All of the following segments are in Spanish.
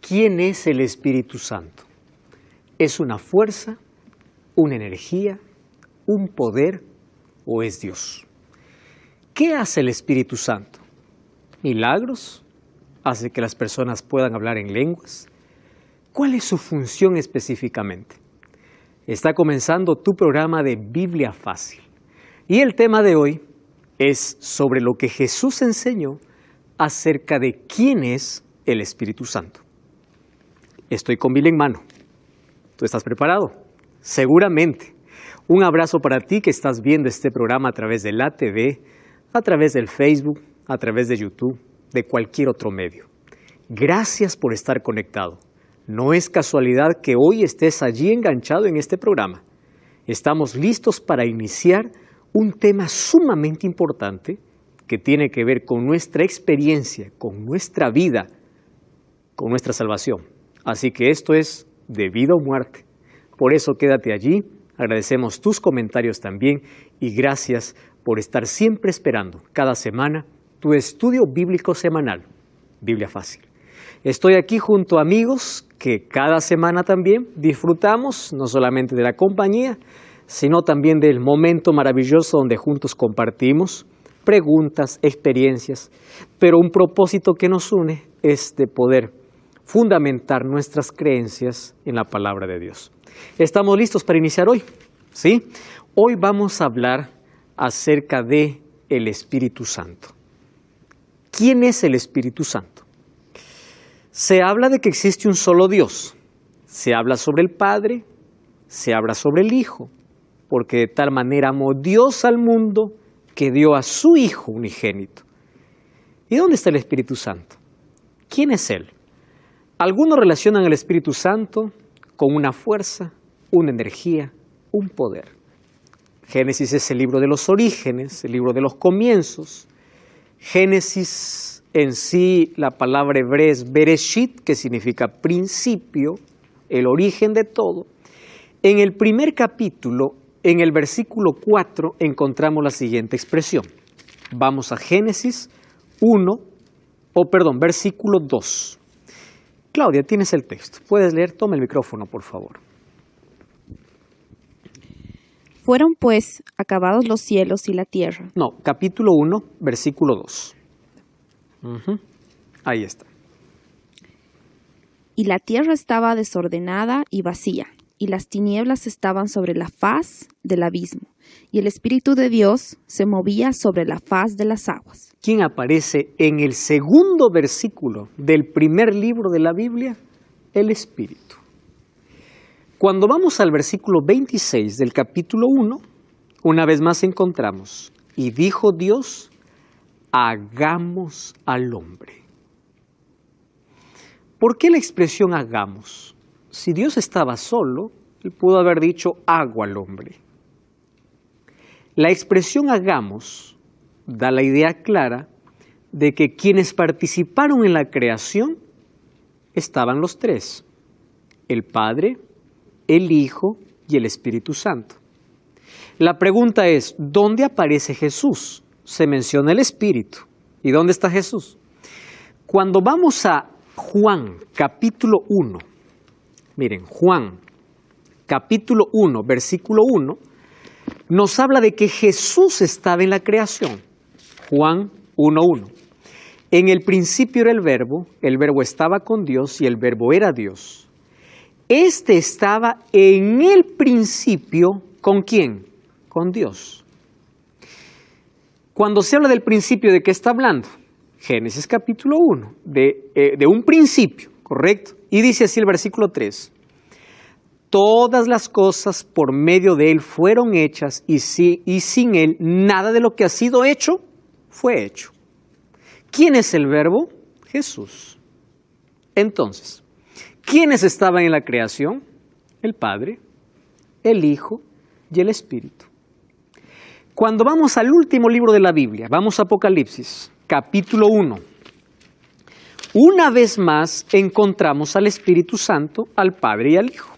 ¿Quién es el Espíritu Santo? ¿Es una fuerza, una energía, un poder o es Dios? ¿Qué hace el Espíritu Santo? ¿Milagros? ¿Hace que las personas puedan hablar en lenguas? ¿Cuál es su función específicamente? Está comenzando tu programa de Biblia Fácil. Y el tema de hoy es sobre lo que Jesús enseñó acerca de quién es el Espíritu Santo. Estoy con Biblia en mano. ¿Tú estás preparado? Seguramente. Un abrazo para ti que estás viendo este programa a través de la TV, a través del Facebook, a través de YouTube, de cualquier otro medio. Gracias por estar conectado. No es casualidad que hoy estés allí enganchado en este programa. Estamos listos para iniciar un tema sumamente importante que tiene que ver con nuestra experiencia, con nuestra vida, con nuestra salvación. Así que esto es de vida o muerte. Por eso quédate allí, agradecemos tus comentarios también y gracias por estar siempre esperando cada semana tu estudio bíblico semanal, Biblia Fácil. Estoy aquí junto a amigos que cada semana también disfrutamos no solamente de la compañía, sino también del momento maravilloso donde juntos compartimos preguntas, experiencias, pero un propósito que nos une es de poder fundamentar nuestras creencias en la palabra de Dios. ¿Estamos listos para iniciar hoy? ¿Sí? Hoy vamos a hablar acerca de el Espíritu Santo. ¿Quién es el Espíritu Santo? Se habla de que existe un solo Dios. Se habla sobre el Padre, se habla sobre el Hijo, porque de tal manera amó Dios al mundo que dio a su Hijo unigénito. ¿Y dónde está el Espíritu Santo? ¿Quién es Él? Algunos relacionan al Espíritu Santo con una fuerza, una energía, un poder. Génesis es el libro de los orígenes, el libro de los comienzos. Génesis en sí, la palabra hebrea es Bereshit, que significa principio, el origen de todo. En el primer capítulo, en el versículo 4, encontramos la siguiente expresión. Vamos a Génesis versículo 2. Claudia, tienes el texto. ¿Puedes leer? Toma el micrófono, por favor. Fueron pues acabados los cielos y la tierra. No, capítulo 1, versículo 2. Ahí está. Y la tierra estaba desordenada y vacía, y las tinieblas estaban sobre la faz del abismo, y el Espíritu de Dios se movía sobre la faz de las aguas. ¿Quién aparece en el segundo versículo del primer libro de la Biblia? El Espíritu. Cuando vamos al versículo 26 del capítulo 1, una vez más encontramos, y dijo Dios, hagamos al hombre. ¿Por qué la expresión hagamos? Si Dios estaba solo, Él pudo haber dicho hago al hombre. La expresión hagamos da la idea clara de que quienes participaron en la creación estaban los tres, el Padre, el Hijo y el Espíritu Santo. La pregunta es, ¿dónde aparece Jesús? Se menciona el Espíritu. ¿Y dónde está Jesús? Cuando vamos a Juan, capítulo 1, miren, Juan, capítulo 1, versículo 1, nos habla de que Jesús estaba en la creación. Juan 1:1. En el principio era el verbo estaba con Dios y el verbo era Dios. Este estaba en el principio, ¿con quién? Con Dios. Cuando se habla del principio, ¿de qué está hablando? Génesis capítulo 1, de un principio, ¿correcto? Y dice así el versículo 3. Todas las cosas por medio de Él fueron hechas y sin Él nada de lo que ha sido hecho fue hecho. ¿Quién es el verbo? Jesús. Entonces, ¿quiénes estaban en la creación? El Padre, el Hijo y el Espíritu. Cuando vamos al último libro de la Biblia, vamos a Apocalipsis, capítulo 1. Una vez más encontramos al Espíritu Santo, al Padre y al Hijo.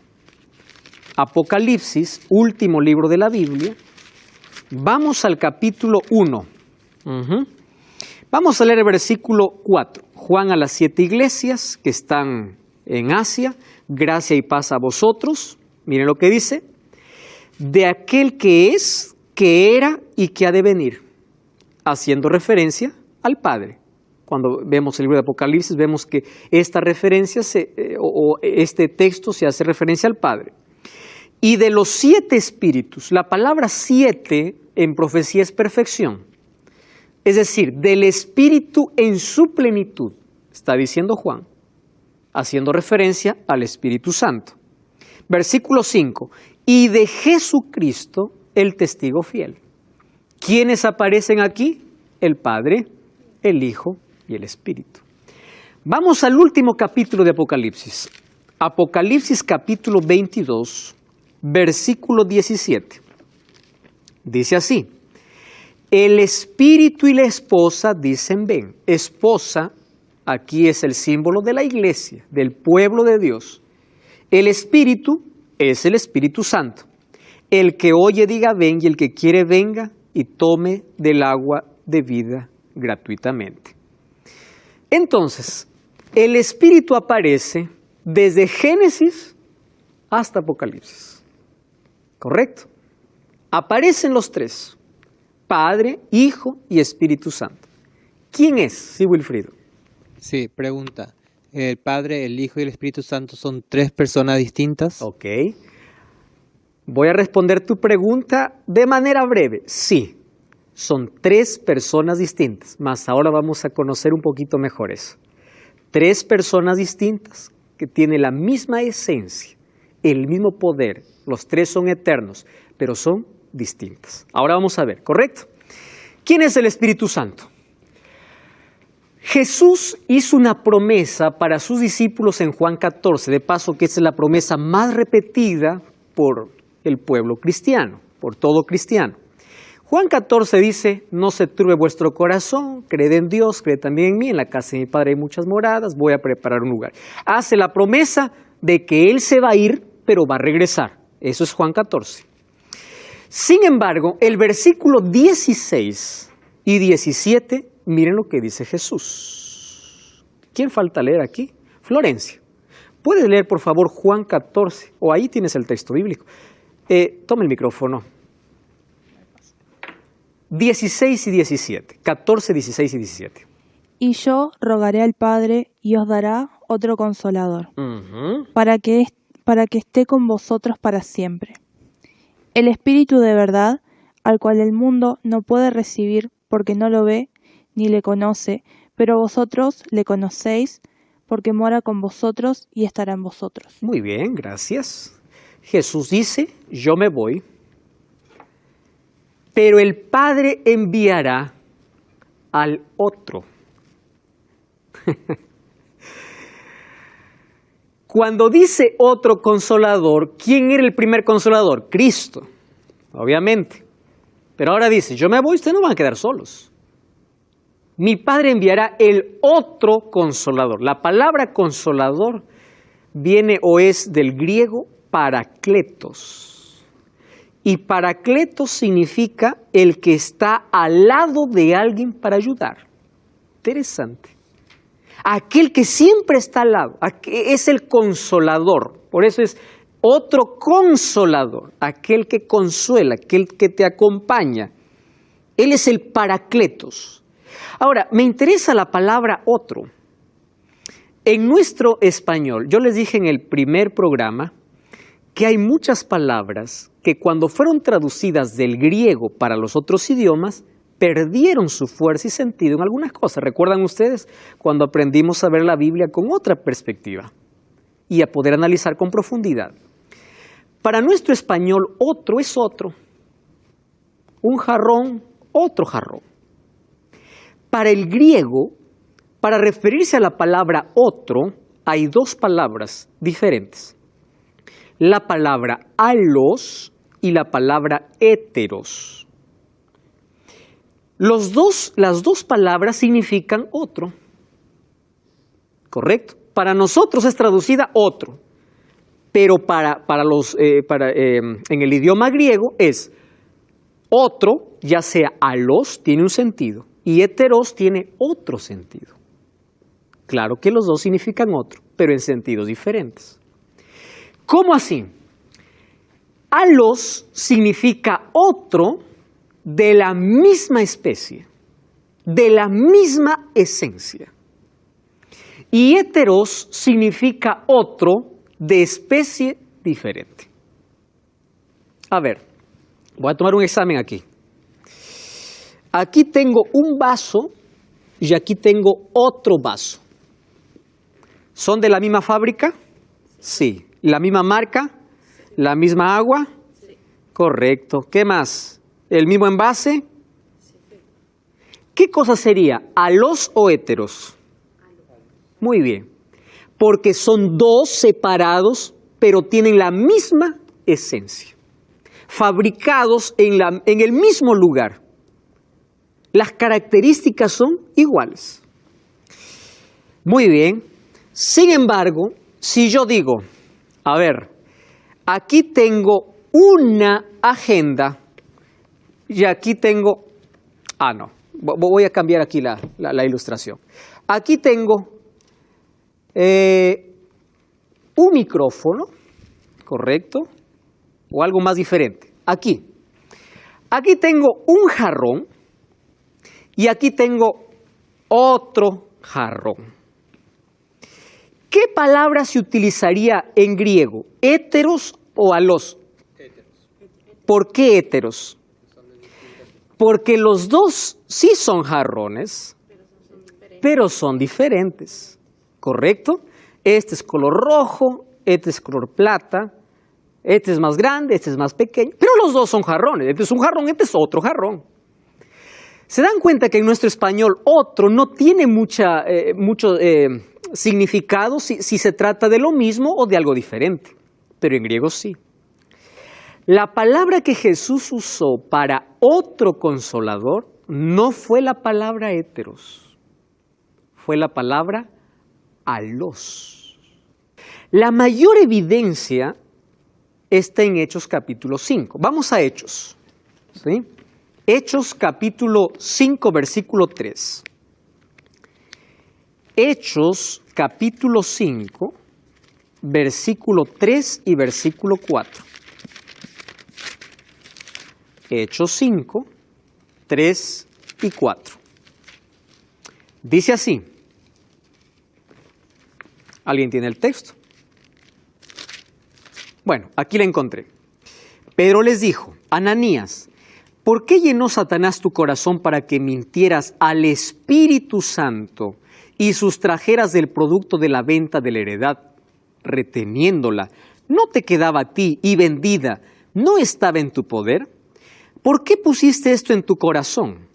Apocalipsis, último libro de la Biblia. Vamos al capítulo 1. Vamos a leer el versículo 4. Juan a las 7 iglesias que están en Asia, gracia y paz a vosotros. Miren lo que dice, de aquel que es, que era y que ha de venir, haciendo referencia al Padre. Cuando vemos el libro de Apocalipsis, vemos que esta referencia este texto se hace referencia al Padre. Y de los 7 espíritus, la palabra 7 en profecía es perfección. Es decir, del espíritu en su plenitud, está diciendo Juan, haciendo referencia al Espíritu Santo. Versículo 5, y de Jesucristo el testigo fiel. ¿Quiénes aparecen aquí? El Padre, el Hijo y el Espíritu. Vamos al último capítulo de Apocalipsis. Apocalipsis capítulo 22, versículo 17. Dice así, el Espíritu y la esposa dicen ven. Esposa, aquí es el símbolo de la iglesia, del pueblo de Dios. El Espíritu es el Espíritu Santo. El que oye diga ven y el que quiere venga y tome del agua de vida gratuitamente. Entonces, el Espíritu aparece desde Génesis hasta Apocalipsis. ¿Correcto? Aparecen los 3, Padre, Hijo y Espíritu Santo. ¿Quién es? Sí, Wilfrido. Sí, pregunta. ¿El Padre, el Hijo y el Espíritu Santo son 3 personas distintas? Ok. Voy a responder tu pregunta de manera breve. Sí, son 3 personas distintas, mas ahora vamos a conocer un poquito mejor eso. 3 personas distintas que tienen la misma esencia, el mismo poder. Los 3 son eternos, pero son distintas. Ahora vamos a ver, ¿correcto? ¿Quién es el Espíritu Santo? Jesús hizo una promesa para sus discípulos en Juan 14, de paso que esa es la promesa más repetida por el pueblo cristiano, por todo cristiano. Juan 14 dice, no se turbe vuestro corazón, creed en Dios, creed también en mí, en la casa de mi Padre hay muchas moradas, voy a preparar un lugar. Hace la promesa de que Él se va a ir, pero va a regresar. Eso es Juan 14. Sin embargo, el versículo 16 y 17, miren lo que dice Jesús. ¿Quién falta leer aquí? Florencia. ¿Puedes leer, por favor, Juan 14? O ahí tienes el texto bíblico. Toma el micrófono. 16 y 17. 14, 16 y 17. Y yo rogaré al Padre y os dará otro consolador, para que esté con vosotros para siempre. El Espíritu de verdad, al cual el mundo no puede recibir porque no lo ve ni le conoce, pero vosotros le conocéis porque mora con vosotros y estará en vosotros. Muy bien, gracias. Jesús dice, yo me voy, pero el Padre enviará al otro. Cuando dice otro consolador, ¿quién era el primer consolador? Cristo, obviamente. Pero ahora dice, yo me voy, ustedes no van a quedar solos. Mi Padre enviará el otro consolador. La palabra consolador viene o es del griego parakletos. Y parakletos significa el que está al lado de alguien para ayudar. Interesante. Aquel que siempre está al lado, es el consolador. Por eso es otro consolador, aquel que consuela, aquel que te acompaña. Él es el parakletos. Ahora, me interesa la palabra otro. En nuestro español, yo les dije en el primer programa que hay muchas palabras que cuando fueron traducidas del griego para los otros idiomas, perdieron su fuerza y sentido en algunas cosas. ¿Recuerdan ustedes cuando aprendimos a ver la Biblia con otra perspectiva y a poder analizar con profundidad? Para nuestro español, otro es otro. Un jarrón, otro jarrón. Para el griego, para referirse a la palabra otro, hay 2 palabras diferentes. La palabra alos y la palabra héteros. Las dos palabras significan otro, ¿correcto? Para nosotros es traducida otro, pero en el idioma griego es otro, ya sea alos tiene un sentido y heteros tiene otro sentido. Claro que los dos significan otro. pero en sentidos diferentes. ¿Cómo así? Alos significa otro de la misma especie, de la misma esencia. Y heteros significa otro de especie diferente. A ver, voy a tomar un examen aquí. Aquí tengo un vaso y aquí tengo otro vaso. ¿Son de la misma fábrica? Sí. ¿La misma marca? ¿La misma agua? Sí. Correcto. ¿Qué más? ¿El mismo envase? Sí. ¿Qué cosa sería? ¿Alos o heteros? Muy bien. Porque son dos separados, pero tienen la misma esencia. Fabricados en el mismo lugar. Las características son iguales. Muy bien. Sin embargo, si yo digo, a ver, aquí tengo una agenda y aquí tengo, voy a cambiar aquí la ilustración. Aquí tengo un micrófono, ¿correcto? O algo más diferente. Aquí tengo un jarrón y aquí tengo otro jarrón. ¿Qué palabra se utilizaría en griego? ¿Héteros o alos? Héteros. ¿Por qué héteros? Porque los dos sí son jarrones, pero son diferentes. ¿Correcto? Este es color rojo, este es color plata, este es más grande, este es más pequeño, pero los dos son jarrones. Este es un jarrón, este es otro jarrón. ¿Se dan cuenta que en nuestro español otro no tiene mucho significado si se trata de lo mismo o de algo diferente? Pero en griego sí. La palabra que Jesús usó para otro consolador no fue la palabra héteros, fue la palabra alos. La mayor evidencia está en Hechos capítulo 5. Vamos a Hechos, ¿sí? Hechos capítulo 5, versículo 3. Hechos capítulo 5, versículo 3 y versículo 4. Hechos 5, 3 y 4. Dice así. ¿Alguien tiene el texto? Bueno, aquí la encontré. Pedro les dijo, Ananías, ¿por qué llenó Satanás tu corazón para que mintieras al Espíritu Santo y sustrajeras del producto de la venta de la heredad, reteniéndola? ¿No te quedaba a ti y vendida no estaba en tu poder? ¿Por qué pusiste esto en tu corazón?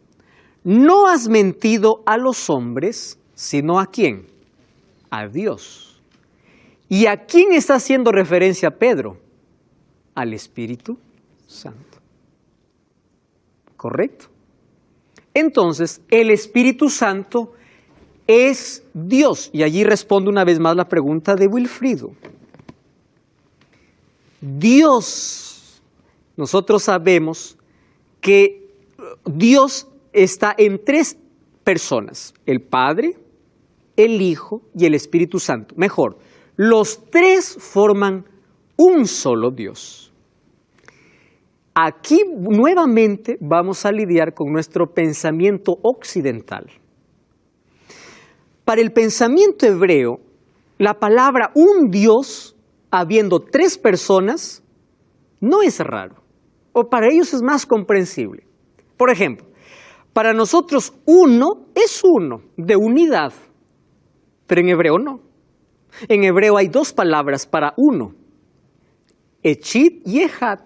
No has mentido a los hombres, sino ¿a quién? A Dios. ¿Y a quién está haciendo referencia Pedro? Al Espíritu Santo. ¿Correcto? Entonces, el Espíritu Santo es Dios. Y allí responde una vez más la pregunta de Wilfrido. Dios, nosotros sabemos que Dios está en tres personas, el Padre, el Hijo y el Espíritu Santo. Mejor, los tres forman un solo Dios. Aquí nuevamente vamos a lidiar con nuestro pensamiento occidental. Para el pensamiento hebreo, la palabra un Dios, habiendo tres personas, no es raro, o para ellos es más comprensible. Por ejemplo, para nosotros uno es uno, de unidad, pero en hebreo no. En hebreo hay dos palabras para uno, echid y ejad.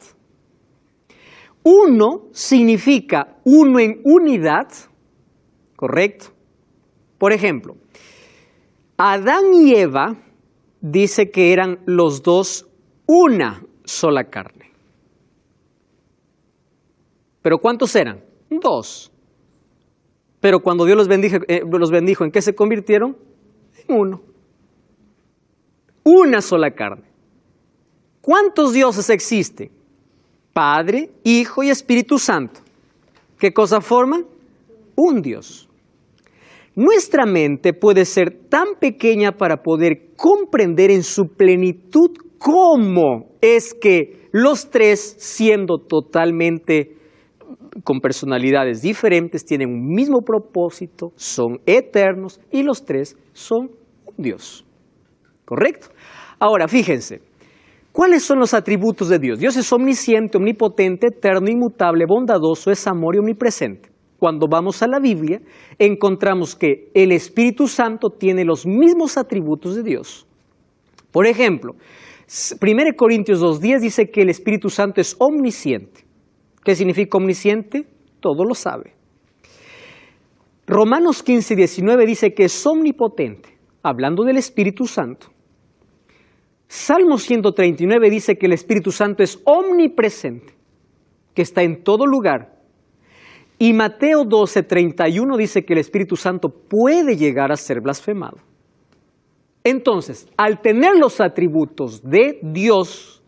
Uno significa uno en unidad, ¿correcto? Por ejemplo, Adán y Eva dice que eran los dos una sola carne. ¿Pero cuántos eran? Dos. Pero cuando Dios los bendijo, ¿en qué se convirtieron? En uno. Una sola carne. ¿Cuántos dioses existen? Padre, Hijo y Espíritu Santo. ¿Qué cosa forman? Un Dios. Nuestra mente puede ser tan pequeña para poder comprender en su plenitud cómo es que los tres, siendo totalmente con personalidades diferentes, tienen un mismo propósito, son eternos y los tres son un Dios. ¿Correcto? Ahora, fíjense, ¿cuáles son los atributos de Dios? Dios es omnisciente, omnipotente, eterno, inmutable, bondadoso, es amor y omnipresente. Cuando vamos a la Biblia, encontramos que el Espíritu Santo tiene los mismos atributos de Dios. Por ejemplo, 1 Corintios 2:10 dice que el Espíritu Santo es omnisciente. ¿Qué significa omnisciente? Todo lo sabe. Romanos 15:19 dice que es omnipotente, hablando del Espíritu Santo. Salmo 139 dice que el Espíritu Santo es omnipresente, que está en todo lugar. Y Mateo 12:31 dice que el Espíritu Santo puede llegar a ser blasfemado. Entonces, al tener los atributos de Dios,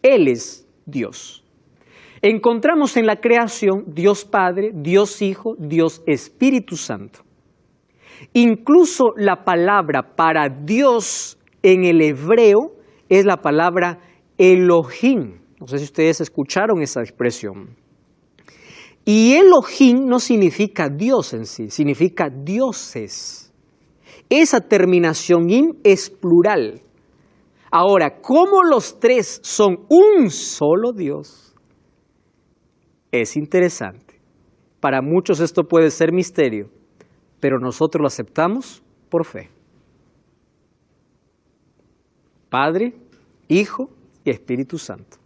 Él es Dios. Encontramos en la creación Dios Padre, Dios Hijo, Dios Espíritu Santo. Incluso la palabra para Dios en el hebreo es la palabra Elohim. No sé si ustedes escucharon esa expresión. Y Elohim no significa Dios en sí, significa dioses. Esa terminación im es plural. Ahora, ¿cómo los tres son un solo Dios? Es interesante. Para muchos esto puede ser misterio, pero nosotros lo aceptamos por fe. Padre, Hijo y Espíritu Santo.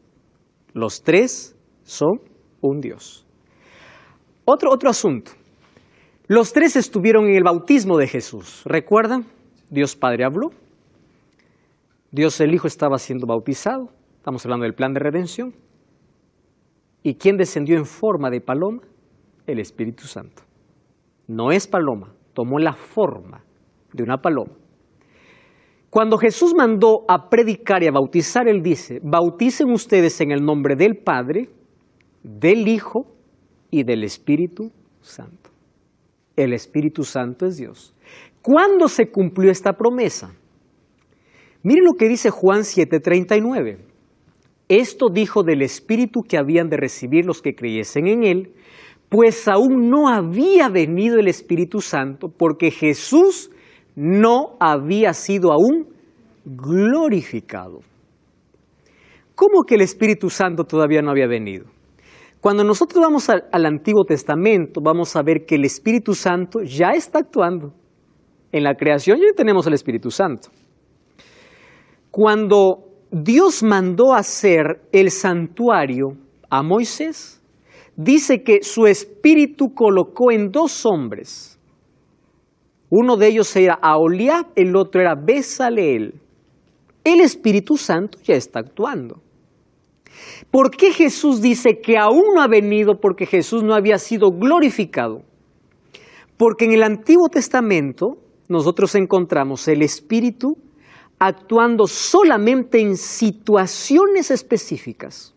Los tres son un Dios. Otro asunto. Los tres estuvieron en el bautismo de Jesús. ¿Recuerdan? Dios Padre habló. Dios el Hijo estaba siendo bautizado. Estamos hablando del plan de redención. ¿Y quién descendió en forma de paloma? El Espíritu Santo. No es paloma, tomó la forma de una paloma. Cuando Jesús mandó a predicar y a bautizar, Él dice, bauticen ustedes en el nombre del Padre, del Hijo y del Espíritu Santo. El Espíritu Santo es Dios. ¿Cuándo se cumplió esta promesa? Miren lo que dice Juan 7:39. Esto dijo del Espíritu que habían de recibir los que creyesen en Él, pues aún no había venido el Espíritu Santo, porque Jesús no había sido aún glorificado. ¿Cómo que el Espíritu Santo todavía no había venido? Cuando nosotros vamos al Antiguo Testamento, vamos a ver que el Espíritu Santo ya está actuando. En la creación ya tenemos el Espíritu Santo. Cuando Dios mandó hacer el santuario a Moisés, dice que su Espíritu colocó en 2 hombres. Uno de ellos era Aholiab, el otro era Besaleel. El Espíritu Santo ya está actuando. ¿Por qué Jesús dice que aún no ha venido? Porque Jesús no había sido glorificado. Porque en el Antiguo Testamento nosotros encontramos el Espíritu actuando solamente en situaciones específicas.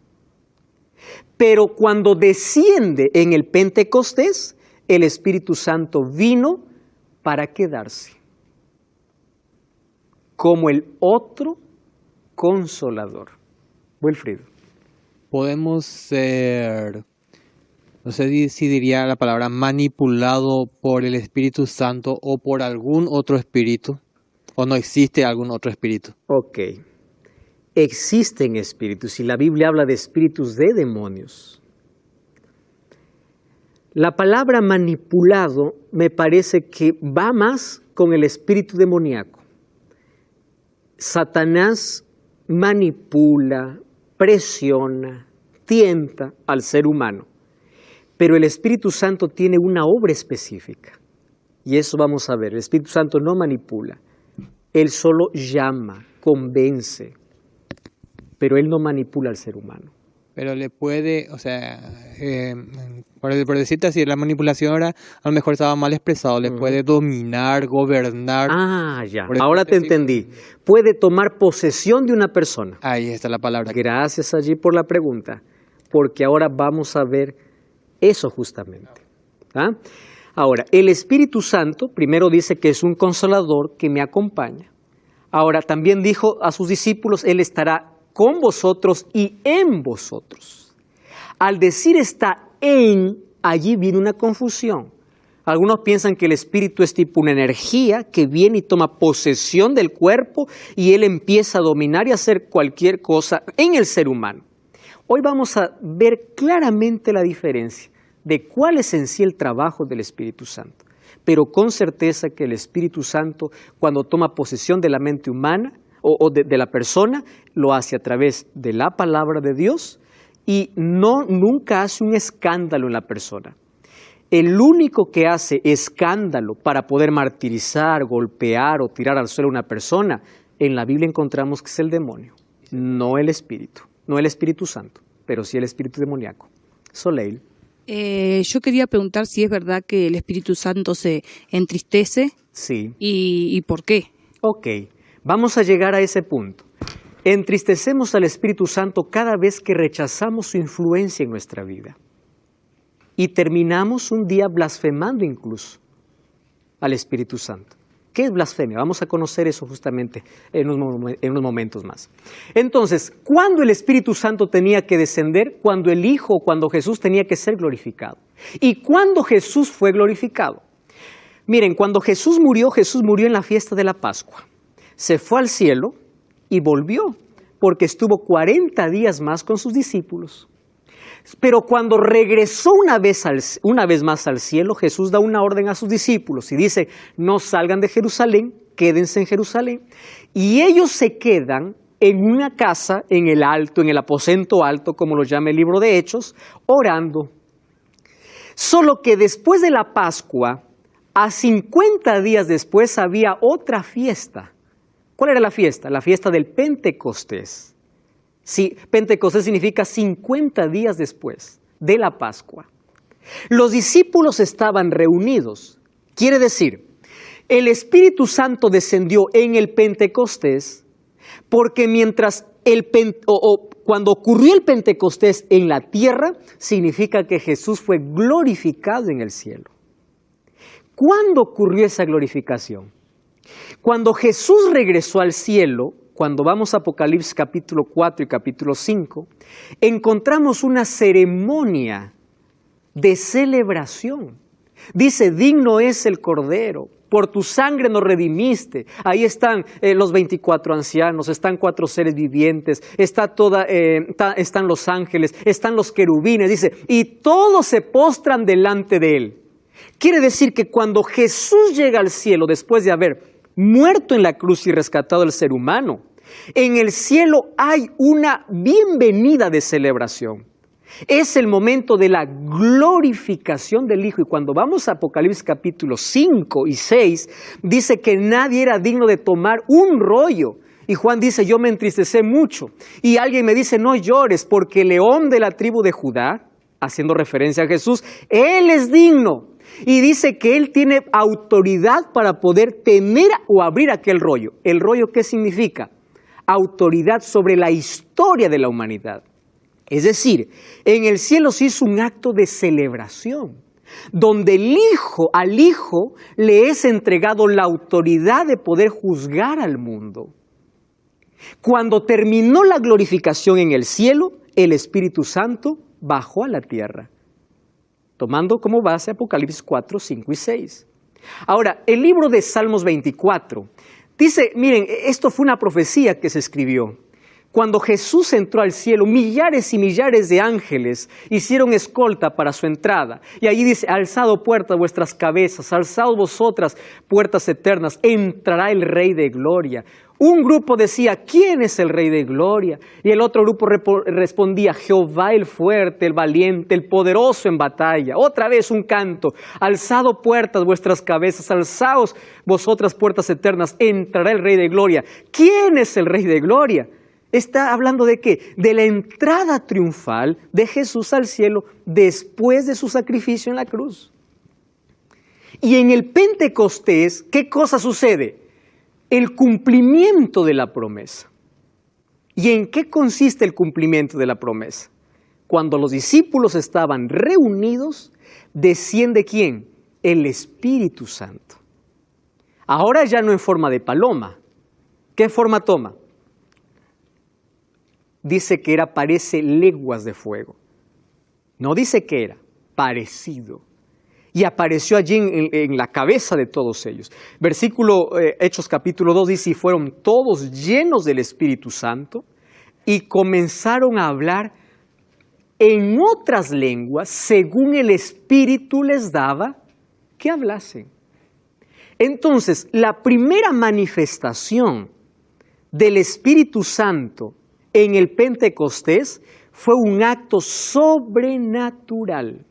Pero cuando desciende en el Pentecostés, el Espíritu Santo vino para quedarse como el otro consolador. Wilfrido. Podemos ser, no sé si diría la palabra, manipulado por el Espíritu Santo o por algún otro espíritu, o no existe algún otro espíritu. Ok. Existen espíritus y la Biblia habla de espíritus de demonios. La palabra manipulado me parece que va más con el espíritu demoníaco. Satanás manipula, presiona, tienta al ser humano. Pero el Espíritu Santo tiene una obra específica. Y eso vamos a ver. El Espíritu Santo no manipula. Él solo llama, convence. Pero Él no manipula al ser humano. Pero le puede, o sea, por decirte así, la manipulación ahora a lo mejor estaba mal expresado, le puede dominar, gobernar. Ah, ya, ahora te entendí. Puede tomar posesión de una persona. Ahí está la palabra. Gracias allí por la pregunta, porque ahora vamos a ver eso justamente. ¿Ah? Ahora, el Espíritu Santo, primero dice que es un consolador que me acompaña. Ahora, también dijo a sus discípulos, Él estará con vosotros y en vosotros. Al decir está en, allí viene una confusión. Algunos piensan que el Espíritu es tipo una energía que viene y toma posesión del cuerpo y Él empieza a dominar y hacer cualquier cosa en el ser humano. Hoy vamos a ver claramente la diferencia de cuál es en sí el trabajo del Espíritu Santo. Pero con certeza que el Espíritu Santo, cuando toma posesión de la mente humana o de la persona, lo hace a través de la palabra de Dios y nunca hace un escándalo en la persona. El único que hace escándalo para poder martirizar, golpear o tirar al suelo a una persona, en la Biblia encontramos que es el demonio, no el Espíritu. No el Espíritu Santo, pero sí el espíritu demoníaco. Soleil. Yo quería preguntar si es verdad que el Espíritu Santo se entristece. Sí. ¿Y por qué? Ok, vamos a llegar a ese punto. Entristecemos al Espíritu Santo cada vez que rechazamos su influencia en nuestra vida. Y terminamos un día blasfemando incluso al Espíritu Santo. ¿Qué es blasfemia? Vamos a conocer eso justamente en unos momentos más. Entonces, ¿cuándo el Espíritu Santo tenía que descender? Cuando el Hijo, cuando Jesús tenía que ser glorificado. ¿Y cuándo Jesús fue glorificado? Miren, cuando Jesús murió en la fiesta de la Pascua. Se fue al cielo y volvió, porque estuvo 40 días más con sus discípulos. Pero cuando regresó una vez más al cielo, Jesús da una orden a sus discípulos y dice, no salgan de Jerusalén, quédense en Jerusalén. Y ellos se quedan en una casa, en el aposento alto, como lo llama el libro de Hechos, orando. Solo que después de la Pascua, a 50 días después había otra fiesta. ¿Cuál era la fiesta? La fiesta del Pentecostés. Sí, Pentecostés significa 50 días después de la Pascua. Los discípulos estaban reunidos. Quiere decir, el Espíritu Santo descendió en el Pentecostés porque cuando ocurrió el Pentecostés en la tierra, significa que Jesús fue glorificado en el cielo. ¿Cuándo ocurrió esa glorificación? Cuando Jesús regresó al cielo, cuando vamos a Apocalipsis capítulo 4 y capítulo 5, encontramos una ceremonia de celebración. Dice, digno es el Cordero, por tu sangre nos redimiste. Ahí están los 24 ancianos, están 4 seres vivientes, están los ángeles, están los querubines, dice, y todos se postran delante de él. Quiere decir que cuando Jesús llega al cielo después de haber muerto en la cruz y rescatado al ser humano, en el cielo hay una bienvenida de celebración. Es el momento de la glorificación del Hijo. Y cuando vamos a Apocalipsis capítulos 5 y 6, dice que nadie era digno de tomar un rollo. Y Juan dice, yo me entristecé mucho. Y alguien me dice, no llores, porque el león de la tribu de Judá, haciendo referencia a Jesús, él es digno. Y dice que él tiene autoridad para poder tener o abrir aquel rollo. ¿El rollo qué significa? Autoridad sobre la historia de la humanidad. Es decir, en el cielo se hizo un acto de celebración, donde al Hijo le es entregado la autoridad de poder juzgar al mundo. Cuando terminó la glorificación en el cielo, el Espíritu Santo bajó a la tierra, tomando como base Apocalipsis 4, 5 y 6. Ahora, el libro de Salmos 24 dice, miren, esto fue una profecía que se escribió. Cuando Jesús entró al cielo, millares y millares de ángeles hicieron escolta para su entrada. Y allí dice, alzado puertas vuestras cabezas, alzado vosotras puertas eternas, entrará el Rey de Gloria. Un grupo decía, ¿quién es el Rey de Gloria? Y el otro grupo respondía, Jehová el fuerte, el valiente, el poderoso en batalla. Otra vez un canto, alzado puertas vuestras cabezas, alzaos vosotras puertas eternas, entrará el Rey de Gloria. ¿Quién es el Rey de Gloria? Está hablando de qué? De la entrada triunfal de Jesús al cielo después de su sacrificio en la cruz. Y en el Pentecostés, ¿qué cosa sucede? El cumplimiento de la promesa. ¿Y en qué consiste el cumplimiento de la promesa? Cuando los discípulos estaban reunidos, desciende ¿quién? el Espíritu Santo. Ahora ya no en forma de paloma. ¿Qué forma toma? Dice que parece leguas de fuego. No dice que era, parecido. Y apareció allí en la cabeza de todos ellos. Versículo Hechos capítulo 2 dice, y fueron todos llenos del Espíritu Santo y comenzaron a hablar en otras lenguas según el Espíritu les daba que hablasen. Entonces, la primera manifestación del Espíritu Santo en el Pentecostés fue un acto sobrenatural,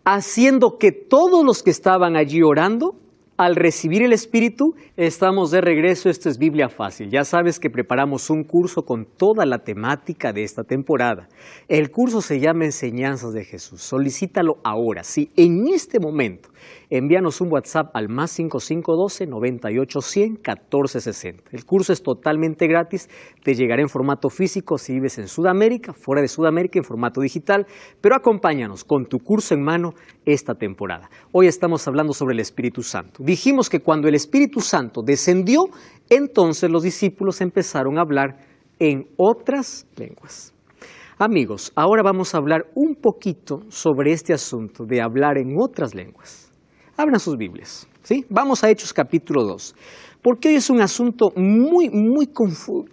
haciendo que todos los que estaban allí orando, al recibir el Espíritu, estamos de regreso. Esto es Biblia Fácil. Ya sabes que preparamos un curso con toda la temática de esta temporada. El curso se llama Enseñanzas de Jesús. Solicítalo ahora. Sí, en este momento, envíanos un WhatsApp al +5512 9810 1460. El curso es totalmente gratis. Te llegará en formato físico si vives en Sudamérica, fuera de Sudamérica en formato digital. Pero acompáñanos con tu curso en mano esta temporada. Hoy estamos hablando sobre el Espíritu Santo. Dijimos que cuando el Espíritu Santo descendió, entonces los discípulos empezaron a hablar en otras lenguas. Amigos, ahora vamos a hablar un poquito sobre este asunto de hablar en otras lenguas. Abran sus Biblias, ¿sí? Vamos a Hechos capítulo 2, porque hoy es un asunto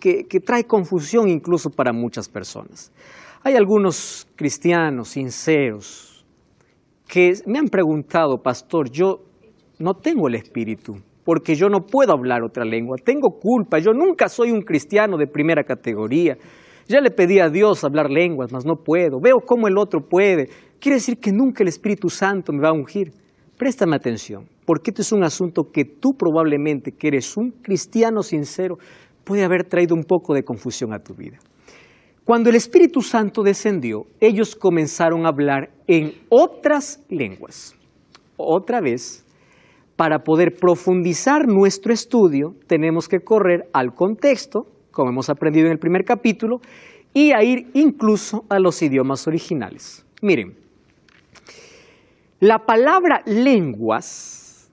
que trae confusión incluso para muchas personas. Hay algunos cristianos sinceros que me han preguntado, pastor, yo no tengo el Espíritu, porque yo no puedo hablar otra lengua, tengo culpa, yo nunca soy un cristiano de primera categoría, ya le pedí a Dios hablar lenguas, mas no puedo, veo cómo el otro puede, quiere decir que nunca el Espíritu Santo me va a ungir. Préstame atención, porque este es un asunto que tú probablemente, que eres un cristiano sincero, puede haber traído un poco de confusión a tu vida. Cuando el Espíritu Santo descendió, ellos comenzaron a hablar en otras lenguas. Otra vez, para poder profundizar nuestro estudio, tenemos que correr al contexto, como hemos aprendido en el primer capítulo, y a ir incluso a los idiomas originales. Miren, la palabra lenguas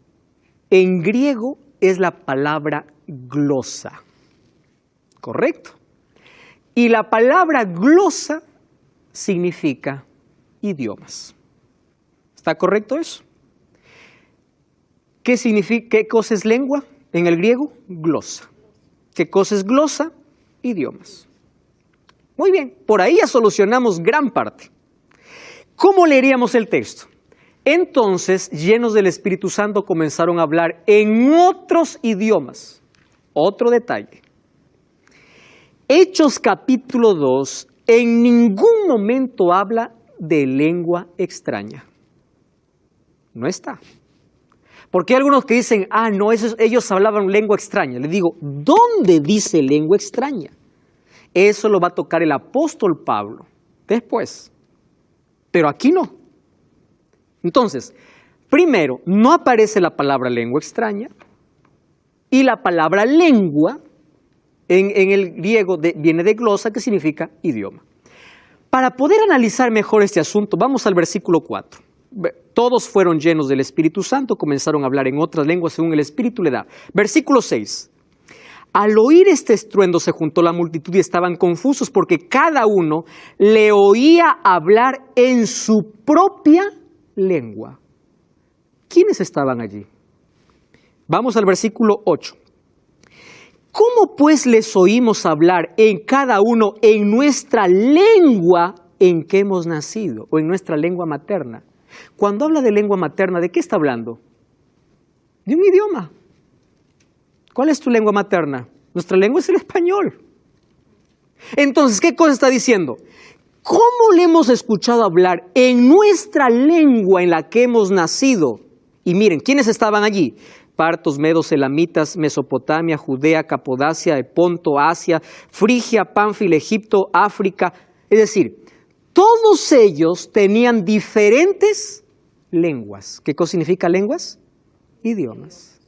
en griego es la palabra glosa, ¿correcto? Y la palabra glosa significa idiomas. ¿Está correcto eso? ¿Qué significa, qué cosa es lengua en el griego? Glosa. ¿Qué cosa es glosa? Idiomas. Muy bien, por ahí ya solucionamos gran parte. ¿Cómo leeríamos el texto? Entonces, llenos del Espíritu Santo, comenzaron a hablar en otros idiomas. Otro detalle. Hechos capítulo 2 en ningún momento habla de lengua extraña. No está. Porque hay algunos que dicen, no, ellos hablaban lengua extraña. Le digo, ¿dónde dice lengua extraña? Eso lo va a tocar el apóstol Pablo después. Pero aquí no. Entonces, primero, no aparece la palabra lengua extraña y la palabra lengua en el griego viene de glosa, que significa idioma. Para poder analizar mejor este asunto, vamos al versículo 4. Todos fueron llenos del Espíritu Santo, comenzaron a hablar en otras lenguas según el Espíritu le da. Versículo 6. Al oír este estruendo se juntó la multitud y estaban confusos porque cada uno le oía hablar en su propia lengua. ¿Quiénes estaban allí? Vamos al versículo 8. ¿Cómo pues les oímos hablar en cada uno en nuestra lengua en que hemos nacido o en nuestra lengua materna? Cuando habla de lengua materna, ¿de qué está hablando? De un idioma. ¿Cuál es tu lengua materna? Nuestra lengua es el español. Entonces, ¿qué cosa está diciendo? ¿Cómo le hemos escuchado hablar en nuestra lengua en la que hemos nacido? Y miren, ¿quiénes estaban allí? Partos, medos, elamitas, Mesopotamia, Judea, Capodacia, Ponto, Asia, Frigia, Pánfila, Egipto, África. Es decir, todos ellos tenían diferentes lenguas. ¿Qué cosa significa lenguas? Idiomas.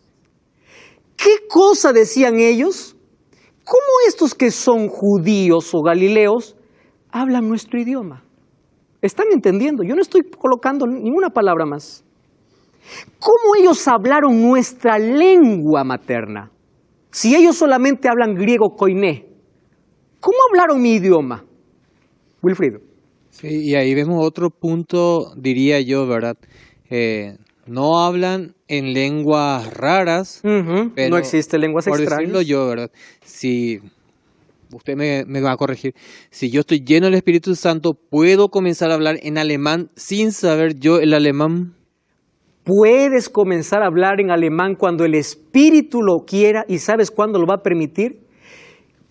¿Qué cosa decían ellos? ¿Cómo estos que son judíos o galileos hablan nuestro idioma? ¿Están entendiendo? Yo no estoy colocando ninguna palabra más. ¿Cómo ellos hablaron nuestra lengua materna? Si ellos solamente hablan griego koiné, ¿cómo hablaron mi idioma? Wilfrido. Sí, y ahí vemos otro punto, diría yo, ¿verdad? No hablan en lenguas raras, pero no existe lenguas por extrañas. decirlo yo, ¿verdad? Si usted me va a corregir, si yo estoy lleno del Espíritu Santo, ¿puedo comenzar a hablar en alemán sin saber yo el alemán? Puedes comenzar a hablar en alemán cuando el Espíritu lo quiera, y ¿sabes cuándo lo va a permitir?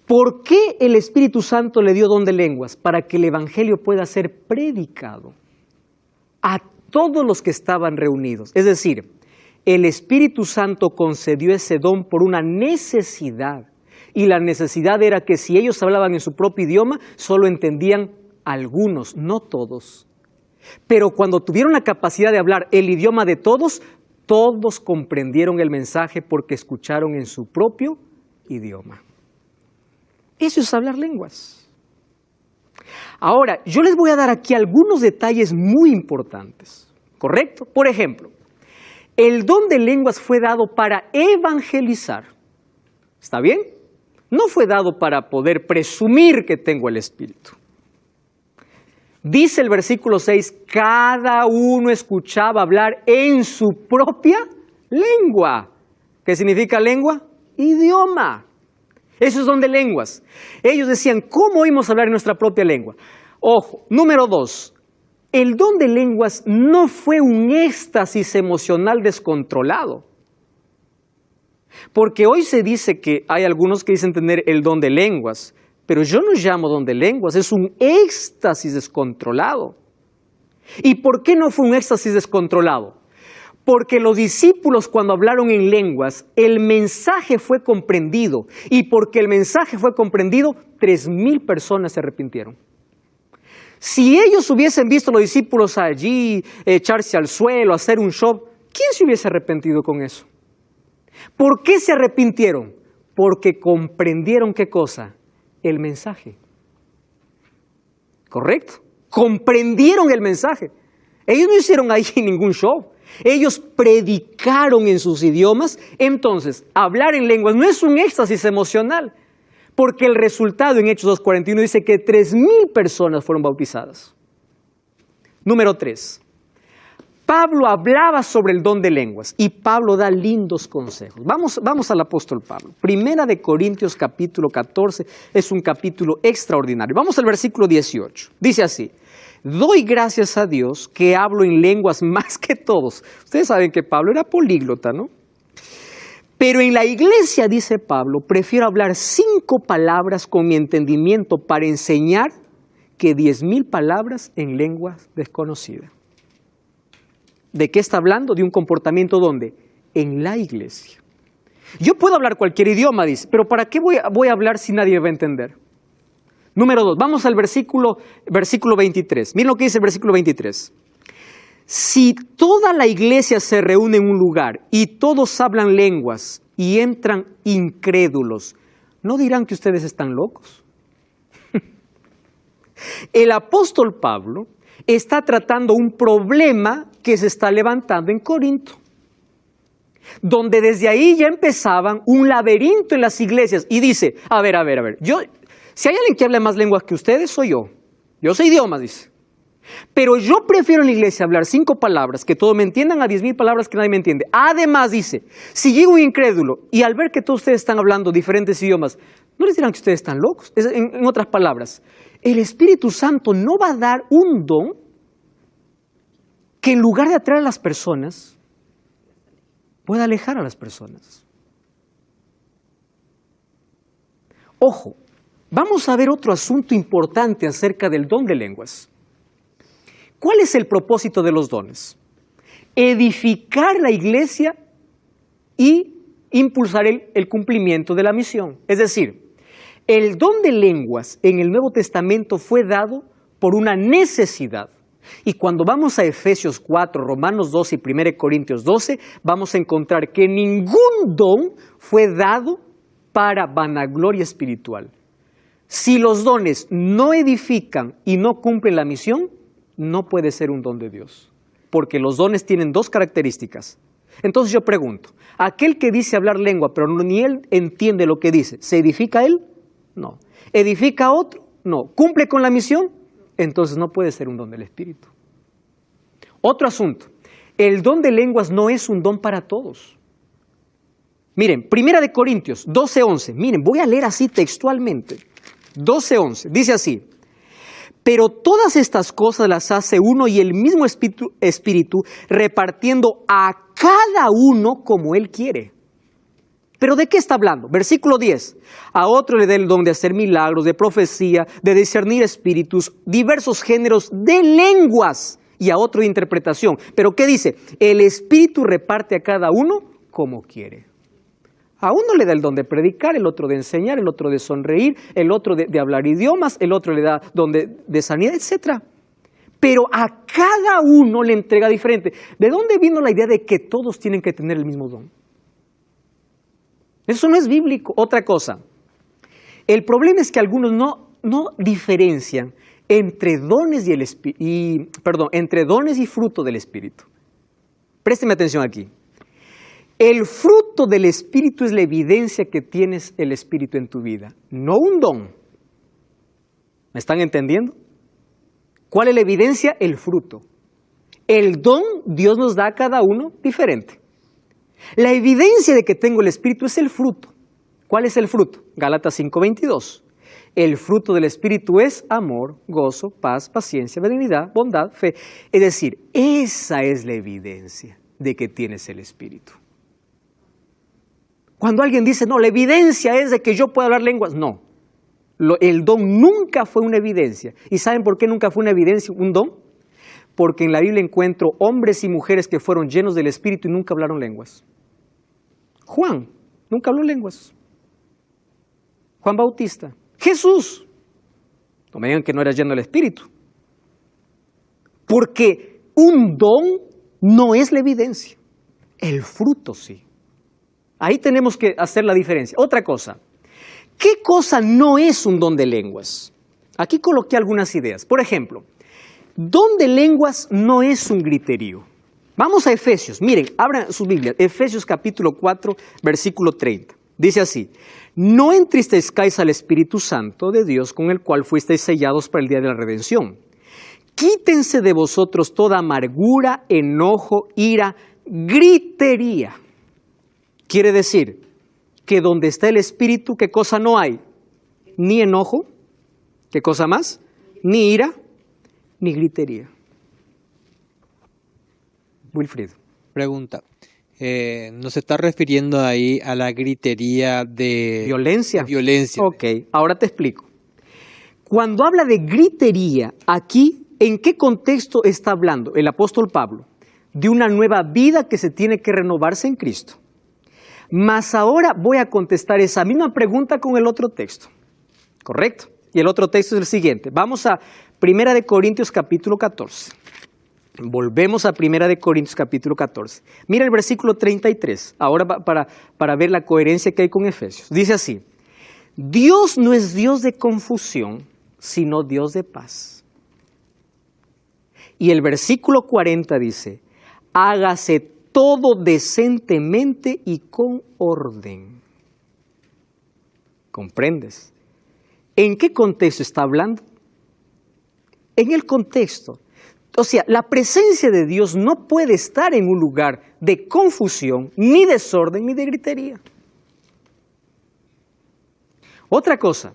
¿Por qué el Espíritu Santo le dio don de lenguas? Para que el Evangelio pueda ser predicado a todos los que estaban reunidos. Es decir, el Espíritu Santo concedió ese don por una necesidad. Y la necesidad era que si ellos hablaban en su propio idioma, solo entendían algunos, no todos. Pero cuando tuvieron la capacidad de hablar el idioma de todos, todos comprendieron el mensaje porque escucharon en su propio idioma. Eso es hablar lenguas. Ahora, yo les voy a dar aquí algunos detalles muy importantes, ¿correcto? Por ejemplo, el don de lenguas fue dado para evangelizar. ¿Está bien? No fue dado para poder presumir que tengo el Espíritu. Dice el versículo 6, cada uno escuchaba hablar en su propia lengua. ¿Qué significa lengua? Idioma. Eso es don de lenguas. Ellos decían, ¿cómo oímos hablar en nuestra propia lengua? Ojo, número 2, el don de lenguas no fue un éxtasis emocional descontrolado. Porque hoy se dice que hay algunos que dicen tener el don de lenguas, pero yo no llamo don de lenguas, es un éxtasis descontrolado. ¿Y por qué no fue un éxtasis descontrolado? Porque los discípulos cuando hablaron en lenguas, el mensaje fue comprendido. Y porque el mensaje fue comprendido, 3,000 personas se arrepintieron. Si ellos hubiesen visto a los discípulos allí, echarse al suelo, hacer un show, ¿quién se hubiese arrepentido con eso? ¿Por qué se arrepintieron? Porque comprendieron ¿qué cosa? El mensaje. ¿Correcto? Comprendieron el mensaje. Ellos no hicieron ahí ningún show. Ellos predicaron en sus idiomas. Entonces, hablar en lenguas no es un éxtasis emocional, porque el resultado en Hechos 2:41 dice que 3,000 personas fueron bautizadas. Número 3. Pablo hablaba sobre el don de lenguas y Pablo da lindos consejos. Vamos al apóstol Pablo. Primera de Corintios capítulo 14 es un capítulo extraordinario. Vamos al versículo 18. Dice así, doy gracias a Dios que hablo en lenguas más que todos. Ustedes saben que Pablo era políglota, ¿no? Pero en la iglesia, dice Pablo, prefiero hablar 5 palabras con mi entendimiento para enseñar que 10,000 palabras en lenguas desconocidas. ¿De qué está hablando? De un comportamiento ¿dónde? En la iglesia. Yo puedo hablar cualquier idioma, dice, pero ¿para qué voy a hablar si nadie va a entender? Número 2, vamos al versículo 23. Miren lo que dice el versículo 23. Si toda la iglesia se reúne en un lugar y todos hablan lenguas y entran incrédulos, ¿no dirán que ustedes están locos? El apóstol Pablo está tratando un problema que se está levantando en Corinto, donde desde ahí ya empezaban un laberinto en las iglesias. Y dice, a ver, si hay alguien que habla más lenguas que ustedes, soy yo. Yo sé idiomas, dice. Pero yo prefiero en la iglesia hablar 5 palabras que todos me entiendan a 10,000 palabras que nadie me entiende. Además, dice, si llega un incrédulo y al ver que todos ustedes están hablando diferentes idiomas, ¿no les dirán que ustedes están locos? En otras palabras, el Espíritu Santo no va a dar un don que en lugar de atraer a las personas, pueda alejar a las personas. Ojo, vamos a ver otro asunto importante acerca del don de lenguas. ¿Cuál es el propósito de los dones? Edificar la iglesia y impulsar el cumplimiento de la misión. Es decir, el don de lenguas en el Nuevo Testamento fue dado por una necesidad. Y cuando vamos a Efesios 4, Romanos 12 y 1 Corintios 12, vamos a encontrar que ningún don fue dado para vanagloria espiritual. Si los dones no edifican y no cumplen la misión, no puede ser un don de Dios. porque los dones tienen dos características. Entonces yo pregunto, ¿aquel que dice hablar lengua, pero ni él entiende lo que dice, ¿se edifica él? No. ¿Edifica a otro? No. ¿Cumple con la misión? Entonces no puede ser un don del Espíritu. Otro asunto, el don de lenguas no es un don para todos. Miren, 1 Corintios 12:11, miren, voy a leer así textualmente. 12:11, dice así: pero todas estas cosas las hace uno y el mismo Espíritu, repartiendo a cada uno como Él quiere. ¿Pero de qué está hablando? Versículo 10. A otro le da el don de hacer milagros, de profecía, de discernir espíritus, diversos géneros de lenguas, y a otro de interpretación. ¿Pero qué dice? El Espíritu reparte a cada uno como quiere. A uno le da el don de predicar, el otro de enseñar, el otro de sonreír, el otro de hablar idiomas, el otro le da don de sanidad, etc. Pero a cada uno le entrega diferente. ¿De dónde vino la idea de que todos tienen que tener el mismo don? Eso no es bíblico. Otra cosa, el problema es que algunos no diferencian entre dones entre dones y fruto del Espíritu. Présteme atención aquí. El fruto del Espíritu es la evidencia que tienes el Espíritu en tu vida, no un don. ¿Me están entendiendo? ¿Cuál es la evidencia? El fruto. El don Dios nos da a cada uno diferente. La evidencia de que tengo el Espíritu es el fruto. ¿Cuál es el fruto? Gálatas 5:22. El fruto del Espíritu es amor, gozo, paz, paciencia, benignidad, bondad, fe. Es decir, esa es la evidencia de que tienes el Espíritu. Cuando alguien dice, no, la evidencia es de que yo puedo hablar lenguas, no. El don nunca fue una evidencia. ¿Y saben por qué nunca fue una evidencia, un don? Porque en la Biblia encuentro hombres y mujeres que fueron llenos del Espíritu y nunca hablaron lenguas. Juan nunca habló lenguas. Juan Bautista. Jesús. No me digan que no era lleno del Espíritu. Porque un don no es la evidencia. El fruto sí. Ahí tenemos que hacer la diferencia. Otra cosa. ¿Qué cosa no es un don de lenguas? Aquí coloqué algunas ideas. Por ejemplo, don de lenguas no es un griterío. Vamos a Efesios. Miren, abran sus Biblias. Efesios capítulo 4, versículo 30. Dice así: no entristezcáis al Espíritu Santo de Dios, con el cual fuisteis sellados para el día de la redención. Quítense de vosotros toda amargura, enojo, ira, gritería. Quiere decir que donde está el Espíritu, ¿qué cosa no hay? Ni enojo, ¿qué cosa más? Ni ira, ni gritería. Wilfried. Pregunta. ¿No se está refiriendo ahí a la gritería de violencia? Violencia. Ok, ahora te explico. Cuando habla de gritería, aquí, ¿en qué contexto está hablando el apóstol Pablo? De una nueva vida que se tiene que renovarse en Cristo. Mas ahora voy a contestar esa misma pregunta con el otro texto. ¿Correcto? Y el otro texto es el siguiente. Vamos a 1 Corintios capítulo 14. Volvemos a 1 Corintios capítulo 14. Mira el versículo 33, ahora para ver la coherencia que hay con Efesios. Dice así: Dios no es Dios de confusión, sino Dios de paz. Y el versículo 40 dice: hágase todo decentemente y con orden. ¿Comprendes? ¿En qué contexto está hablando? En el contexto. O sea, la presencia de Dios no puede estar en un lugar de confusión, ni desorden, ni de gritería. Otra cosa,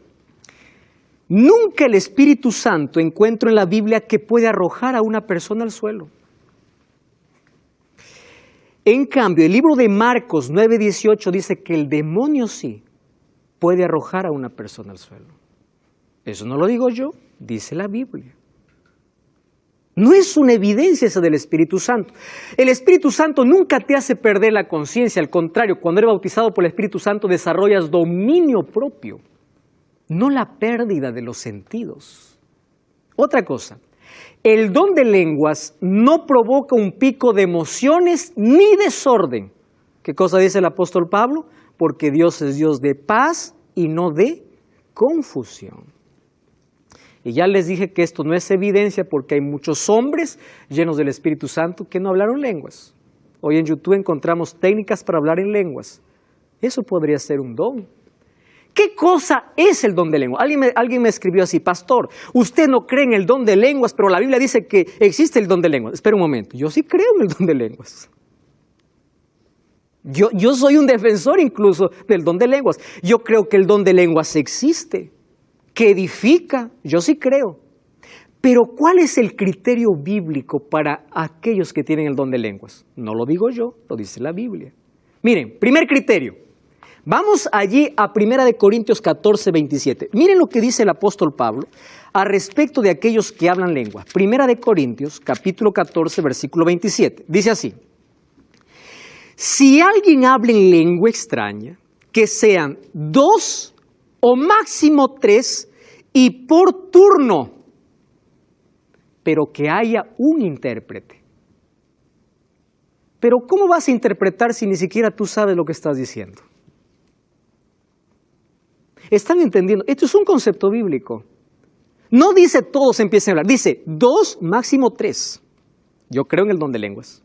nunca el Espíritu Santo encuentro en la Biblia que puede arrojar a una persona al suelo. En cambio, el libro de Marcos 9:18 dice que el demonio sí puede arrojar a una persona al suelo. Eso no lo digo yo, dice la Biblia. No es una evidencia esa del Espíritu Santo. El Espíritu Santo nunca te hace perder la conciencia. Al contrario, cuando eres bautizado por el Espíritu Santo desarrollas dominio propio, no la pérdida de los sentidos. Otra cosa, el don de lenguas no provoca un pico de emociones ni desorden. ¿Qué cosa dice el apóstol Pablo? Porque Dios es Dios de paz y no de confusión. Y ya les dije que esto no es evidencia porque hay muchos hombres llenos del Espíritu Santo que no hablaron lenguas. Hoy en YouTube encontramos técnicas para hablar en lenguas. Eso podría ser un don. ¿Qué cosa es el don de lengua? Alguien me escribió así: pastor, usted no cree en el don de lenguas, pero la Biblia dice que existe el don de lenguas. Espera un momento, yo sí creo en el don de lenguas. Yo soy un defensor incluso del don de lenguas. Yo creo que el don de lenguas existe, que edifica, yo sí creo. Pero ¿cuál es el criterio bíblico para aquellos que tienen el don de lenguas? No lo digo yo, lo dice la Biblia. Miren, primer criterio. Vamos allí a 1 Corintios 14, 27. Miren lo que dice el apóstol Pablo a respecto de aquellos que hablan lengua. 1 Corintios, capítulo 14, versículo 27. Dice así: si alguien habla en lengua extraña, que sean 2 o máximo 3 y por turno, pero que haya un intérprete. Pero ¿cómo vas a interpretar si ni siquiera tú sabes lo que estás diciendo? ¿Están entendiendo? Esto es un concepto bíblico. No dice todos empiecen a hablar, dice 2, máximo 3. Yo creo en el don de lenguas.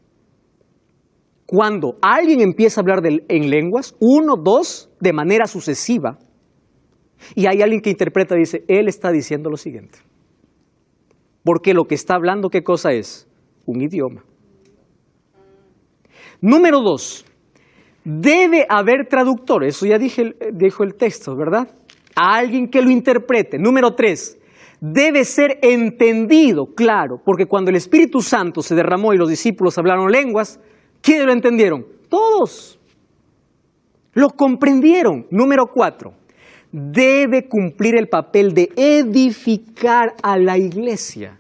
Cuando alguien empieza a hablar en lenguas, 1, 2, de manera sucesiva, y hay alguien que interpreta y dice, él está diciendo lo siguiente. Porque lo que está hablando, ¿qué cosa es? Un idioma. Número 2. Debe haber traductor, eso ya dijo el texto, ¿verdad? A alguien que lo interprete. Número 3, debe ser entendido, claro, porque cuando el Espíritu Santo se derramó y los discípulos hablaron lenguas, ¿quiénes lo entendieron? Todos. Lo comprendieron. Número 4, debe cumplir el papel de edificar a la iglesia,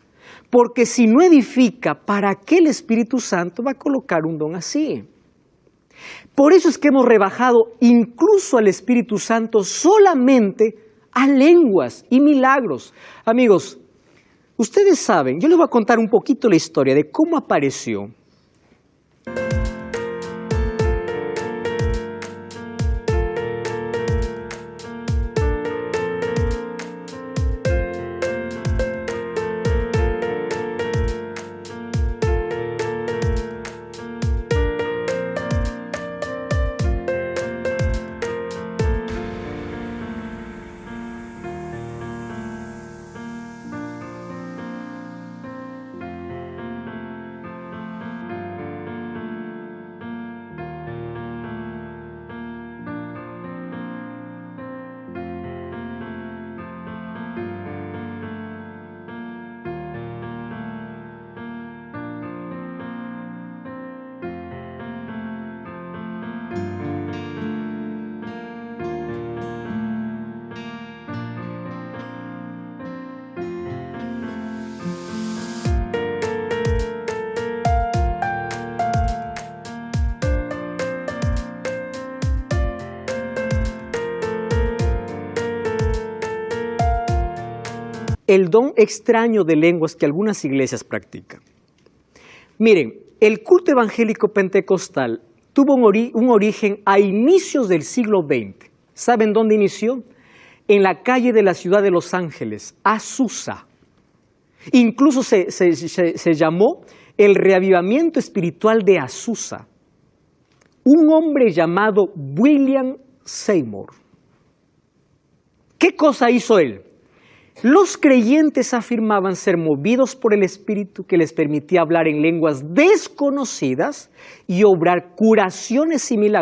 porque si no edifica, ¿para qué el Espíritu Santo va a colocar un don así? Por eso es que hemos rebajado incluso al Espíritu Santo solamente a lenguas y milagros. Amigos, ustedes saben, yo les voy a contar un poquito la historia de cómo apareció. El don extraño de lenguas que algunas iglesias practican. Miren, el culto evangélico pentecostal tuvo un origen a inicios del siglo XX. ¿Saben dónde inició? En la calle de la ciudad de Los Ángeles, Azusa. Incluso se llamó el reavivamiento espiritual de Azusa. Un hombre llamado William Seymour. ¿Qué cosa hizo él? Los creyentes afirmaban ser movidos por el Espíritu que les permitía hablar en lenguas desconocidas y obrar curaciones y milagros.